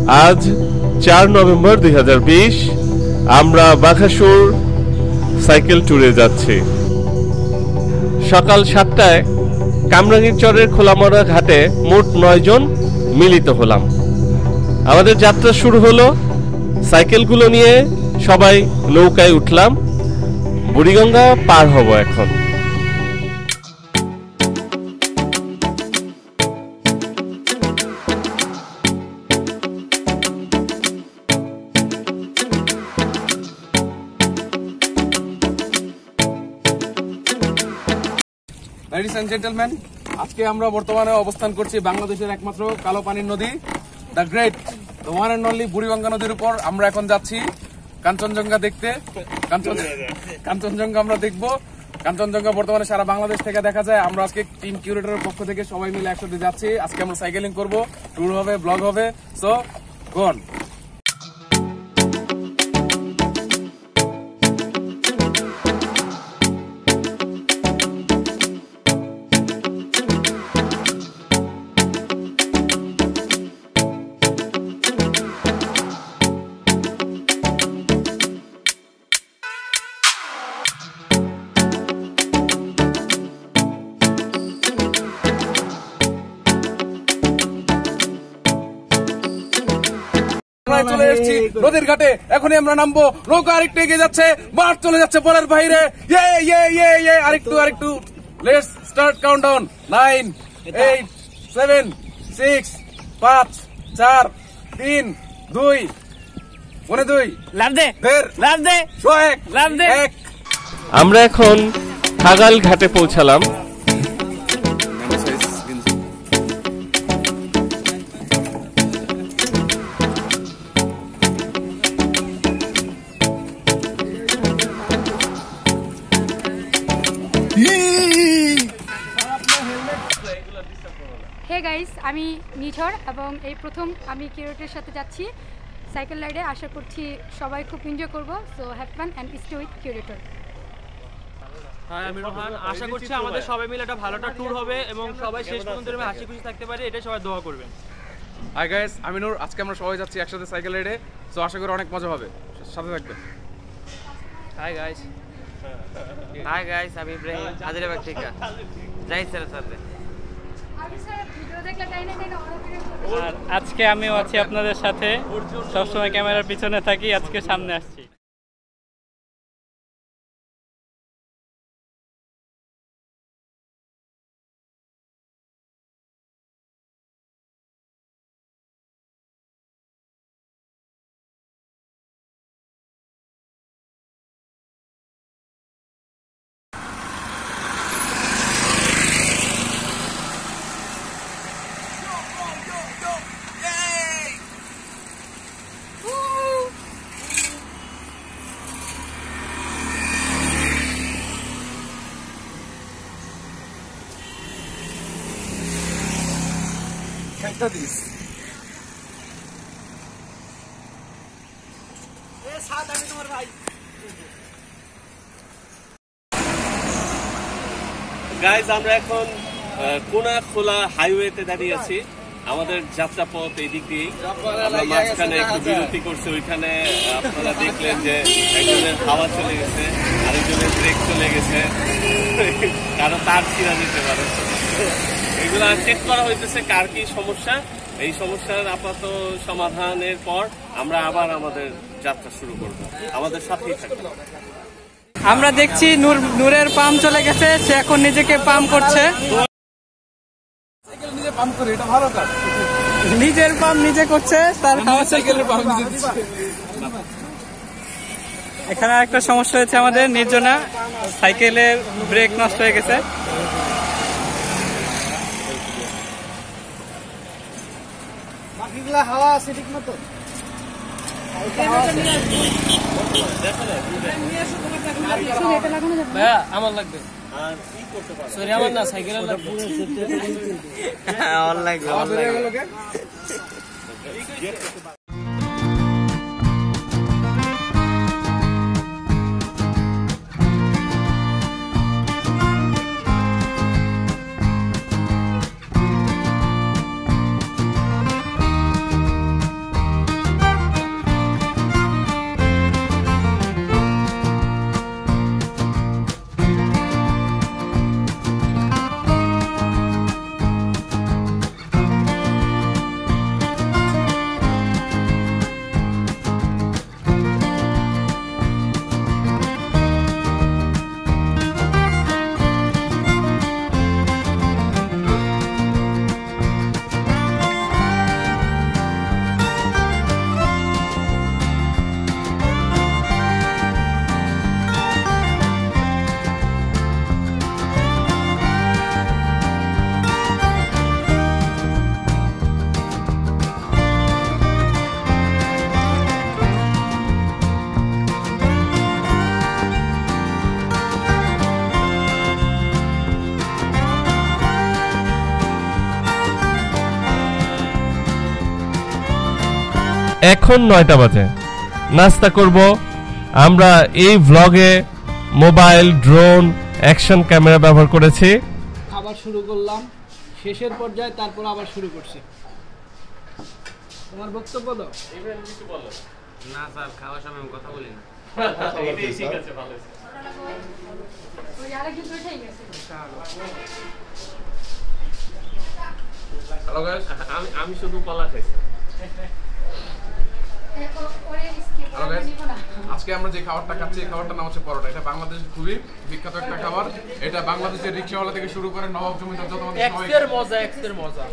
আজ 4 নভেম্বর 2020 আমরা বাঘাসুর সাইকেল ট্যুরে যাচ্ছি। সকাল 7টায় কামরাঙ্গীরচরের খোলামরা ঘাটে মোট 9 জন মিলিত হলাম। আমাদের যাত্রা শুরু হলো। সাইকেলগুলো নিয়ে সবাই নৌকায় উঠলাম। বুড়িগঙ্গা পার হব এখন। Ladies and gentlemen, আজকে আমরা বর্তমানে অবস্থান করছি বাংলাদেশের একমাত্র কালো পানির নদী the great, the one and only Buriganga নদীর উপর আমরা এখন যাচ্ছি কাঞ্চনজঙ্ঘা দেখতে। কাঞ্চনজঙ্ঘা আমরা দেখবো। কাঞ্চনজঙ্ঘা বর্তমানে সারা বাংলাদেশ থেকে দেখা যায়। আমরা আজকে টিম কিউরেটরের পক্ষ থেকে সবাই মিলে একসাথে যাচ্ছি। আজকে আমরা সাইকেলিং করবো, ট্যুর হবে, ব্লগ হবে। সো গন। চলে এসেছি নদীর ঘাটে। এখনই আমরা নামবো। নৌকা আরেকটু এগিয়ে যাচ্ছে, বাট চলে যাচ্ছে বলার বাইরে। আরেকটু লেটস স্টার্ট কাউন্টডাউন। 9 8 7 6 5 4 3 2 2 লাভ দে 1। আমরা এখন খাগাল ঘাটে পৌঁছালাম। হে গাইস, আমি নিঝর এবং এই প্রথম আমি কিউরেটরের সাথে যাচ্ছি সাইকেল রাইডে। আশা করছি সবাই খুব এনজয় করবো। So have fun and stay with curator. Hi, আমি রোহান। আশা করছি আমাদের সবাই মিলে একটা ভালো ট্যুর হবে এবং সবাই শেষ পর্যন্ত হাসি খুশি থাকতে পারে, এটা সবাই দোয়া করবেন। হাই গাইস, আমি নূর। আজকে আমরা সবাই যাচ্ছি একসাথে সাইকেল রাইডে। সো আশা করি অনেক মজা হবে, সাথে থাকবেন। হাই গাইস, আমি ইব্রাহিম হাজারীবাগ থেকে যাই স্যারের সাথে। আর আজকে আমিও আছি আপনাদের সাথে, সবসময় ক্যামেরার পিছনে থাকি, আজকে সামনে আসছি। গাইজ, আমরা এখন কোনাখোলা হাইওয়েতে দাঁড়িয়ে আছি। আমাদের যাত্রাপথ এই দিক দিয়েই। আমরা মাঝখানে একটু বিরতি করছি। ওইখানে আপনারা দেখলেন যে একজনের হাওয়া চলে গেছে, আরেকজনের ব্রেক চলে গেছে, কারো তার ছিঁড়া যেতে পারে। এগুলো চেক করা হইতেছে কার কি সমস্যা। এই সমস্যার আপাতত সমাধানের পর আমরা আবার আমাদের যাত্রা শুরু করব। আমাদের সাথেই থাকবে। আমরা দেখছি নূরের পাম্প চলে গেছে, সে এখন নিজেকে পাম্প করছে। নিজের পাম্প নিজে করছে, তার সাইকেলের পাম্প নিজে দিচ্ছে। এখানে একটা সমস্যা হয়েছে আমাদের, নির্জনা সাইকেলের ব্রেক নষ্ট হয়ে গেছে। হাওয়া আছে ঠিক মতো। আমার লাগবে, সরি আমার না, সাইকেল লাগবে। এখন 9টা বাজে। নাস্তা করব। আমরা এই ভ্লগে মোবাইল, ড্রোন, অ্যাকশন ক্যামেরা ব্যবহার করেছি। খাবার শুরু করলাম, শেষের পর্যায়ে তারপর আবার শুরু করছি। তোমার বক্তব্য দাও। না স্যার, খাওয়ার সময় আমি কথা বলি না। ঠিক আছে, ভালো আছে। ওই আরেকজন তো উঠেই গেছে। হ্যালো গাইস, আমি শুধু কলা খাইছি। ওরে স্কিপ হ্যালো গাইস, নিব না। আজকে আমরা যে খাবারটা খাচ্ছি এই খাবারটার নাম হচ্ছে পরোটা। এটা বাংলাদেশের খুবই বিখ্যাত একটা খাবার। এটা বাংলাদেশের রিকশাওয়ালা থেকে শুরু করে নবাব জমিদার যত আমাদের সবাই এক্সের মজা, এক্সের মজা।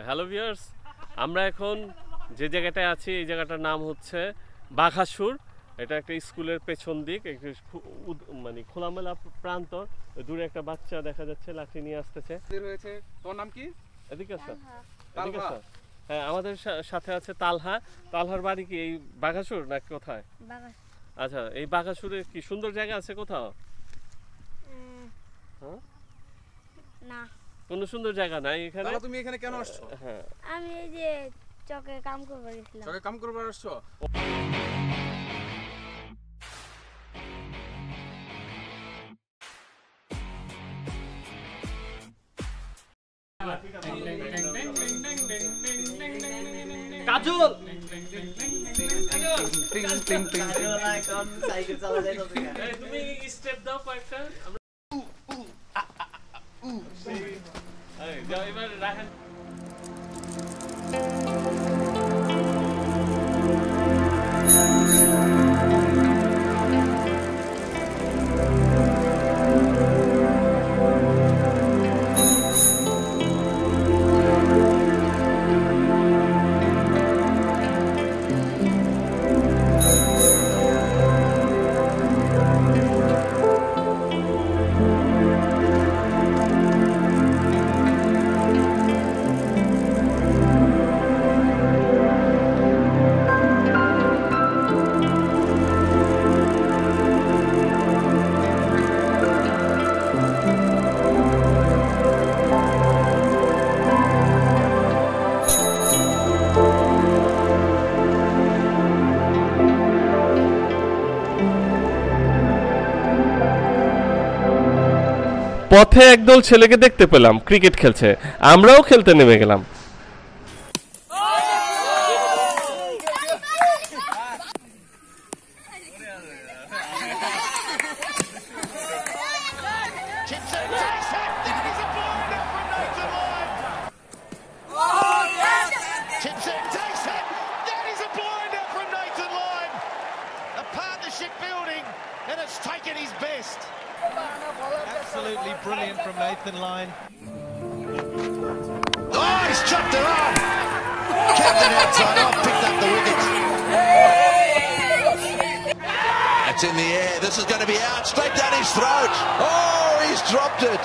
হ্যালো ভিউয়ার্স, আমরা এখন যে জায়গাটায় আছি এই জায়গাটার নাম হচ্ছে বাঘাসুর। এটা একটা স্কুলের পেছন দিক, একটা মানে খোলামেলা প্রান্তর। দূরে একটা বাচ্চা দেখা যাচ্ছে লাঠি নিয়ে আসতেছে। হয়েছে। তোর নাম কি? এদিকে আসো, এদিকে তালহা। আসো। হ্যাঁ, আমাদের সাথে আছে তালহা। তালহার বাড়ি কি এই বাঘাসুর না কোথায়? আচ্ছা, এই বাঘাসুরে কি সুন্দর জায়গা আছে কোথাও? হ্যাঁ, না, কোনো সুন্দর জায়গা নাই এখানে। তাহলে তুমি এখানে কেন আসছো? হ্যাঁ, আমি এই যে চকে কাম করতে গেছিলাম। তোকে কাম করবার আসছো? কাজল, তুমি স্টেপ দাও কয়েকটা। যাও এবার রাখেন। পথে একদল ছেলেকে দেখতে পেলাম ক্রিকেট খেলছে, আমরাও খেলতে নেমে গেলাম। Absolutely brilliant from Nathan Lyon. Oh, he's chopped it off. Captain outside off, picked up the wickets. That's in the air. This is going to be out straight down his throat. Oh, he's dropped it.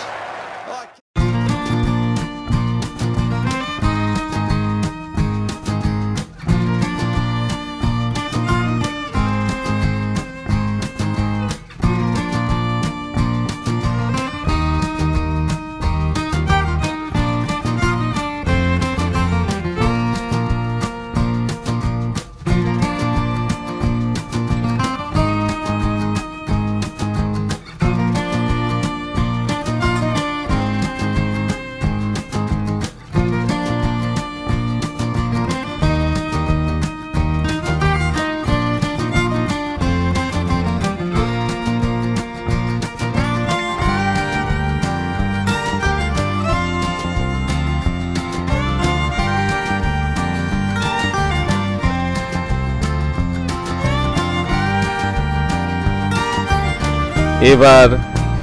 এবার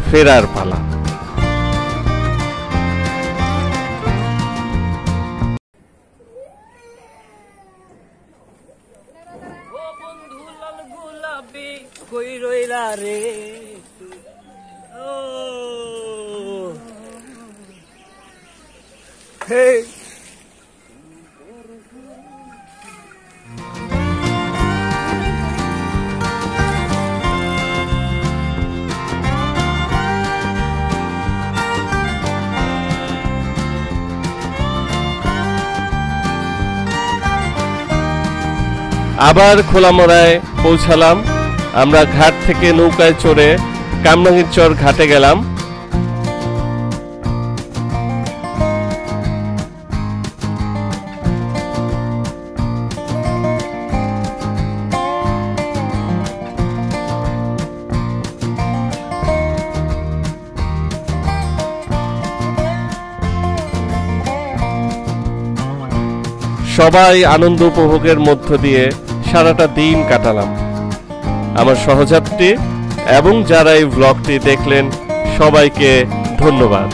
ফেরার পালা। কই রইলা রে ও হে আবার খোলামোড়ায় পৌঁছালাম। আমরা ঘাট থেকে নৌকায় চড়ে কামরাঙ্গীরচর ঘাটে গেলাম। সবাই আনন্দ উপভোগের মধ্য দিয়ে সারাটা দিন কাটালাম। আমার সহযাত্রী এবং যারা এই ব্লগটি দেখলেন সবাইকে ধন্যবাদ।